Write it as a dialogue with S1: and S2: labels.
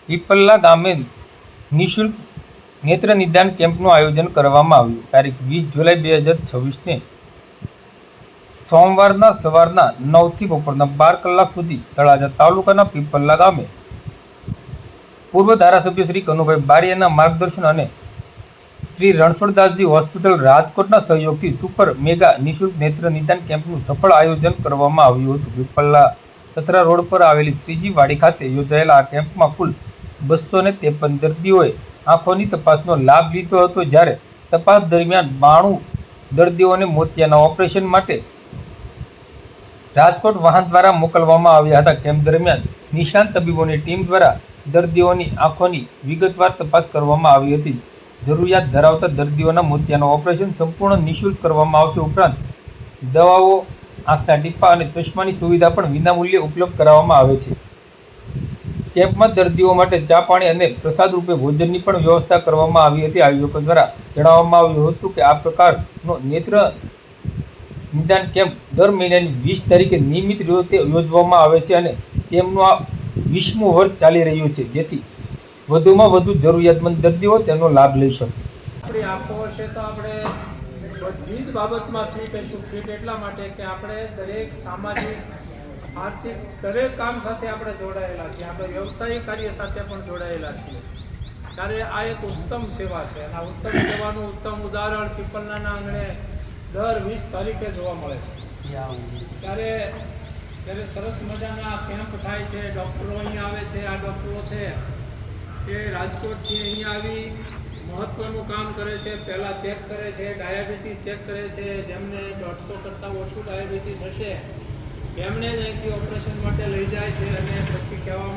S1: પીપલ્લા ગામે નિઃશુલ્ક નેત્ર નિદાન કેમ્પનું આયોજન કરવામાં આવ્યું. તારીખ 20 જુલાઈ 2026ને સોમવારના સવારના 9 થી બપોરના 12 કલાક સુધી તળાજા તાલુકાના પીપલ્લા ગામે પૂર્વ ધારાસભ્ય શ્રી કનુભાઈ બારિયાના માર્ગદર્શન અને શ્રી રણછોડદાસજી હોસ્પિટલ રાજકોટના સહયોગથી સુપર મેગા નિઃશુલ્ક નેત્ર નિદાન કેમ્પનું સફળ આયોજન કરવામાં આવ્યું હતું. પીપલ્લા સથરા રોડ પર આવેલી શ્રીજી વાડી ખાતે યોજાયેલા આ કેમ્પમાં કુલ 253 દર્દીઓએ આંખોની તપાસનો લાભ લીધો હતો. જ્યારે તપાસ દરમિયાન 92 દર્દીઓને મોતિયાના ઓપરેશન માટે રાજકોટ વાહન દ્વારા મોકલવામાં આવ્યા હતા. કેમ્પ દરમિયાન નિષ્ણાત તબીબોની ટીમ દ્વારા દર્દીઓની આંખોની વિગતવાર તપાસ કરવામાં આવી હતી. જરૂરિયાત ધરાવતા દર્દીઓના મોતિયાના ઓપરેશન સંપૂર્ણ નિઃશુલ્ક કરવામાં આવશે. ઉપરાંત દવાઓ, આંખના ટીપા અને ચશ્માની સુવિધા પણ વિનામૂલ્યે ઉપલબ્ધ કરાવવામાં આવે છે. કેમ્પમાં દર્દીઓ માટે ચા પાણી અને પ્રસાદ રૂપે ભોજનની પણ વ્યવસ્થા કરવામાં આવી હતી. આયોજકો દ્વારા જણાવવામાં આવ્યું હતું કે આ પ્રકારનો નેત્ર નિદાન કેમ્પ દર મહિનાની 20 તારીખે નિયમિત રીતે યોજવામાં આવે છે અને તેમનું આ 20મું વર્ષ ચાલી રહ્યું છે, જેથી વધુમાં વધુ જરૂરિયાતમંદ દર્દીઓ તેનો લાભ લઈ શકે.
S2: આપણી આંખો હશે તો આપણે બધી જ બાબતમાં ફિટ હશું. ફિટ એટલા માટે કે આપણે દરેક સામાજિક, આર્થિક દરેક કામ સાથે આપણે જોડાયેલા છીએ. આપણે વ્યવસાયિક કાર્ય સાથે પણ જોડાયેલા છીએ. ત્યારે આ એક ઉત્તમ સેવા છે અને આ ઉત્તમ સેવાનું ઉત્તમ ઉદાહરણ પીપલના આંગણે દર 20 તારીખે જોવા મળે છે. ત્યારે સરસ મજાના કેમ્પ થાય છે. ડૉક્ટરો અહીંયા આવે છે. આ ડૉક્ટરો છે એ રાજકોટથી અહીંયા આવી મહત્ત્વનું કામ કરે છે. પહેલાં ચેક કરે છે, ડાયાબિટીસ ચેક કરે છે. જેમને 150 કરતાં ઓછું ડાયાબિટીસ હશે એમને જ અહીંથી ઓપરેશન માટે લઈ જાય છે અને પછી કહેવામાં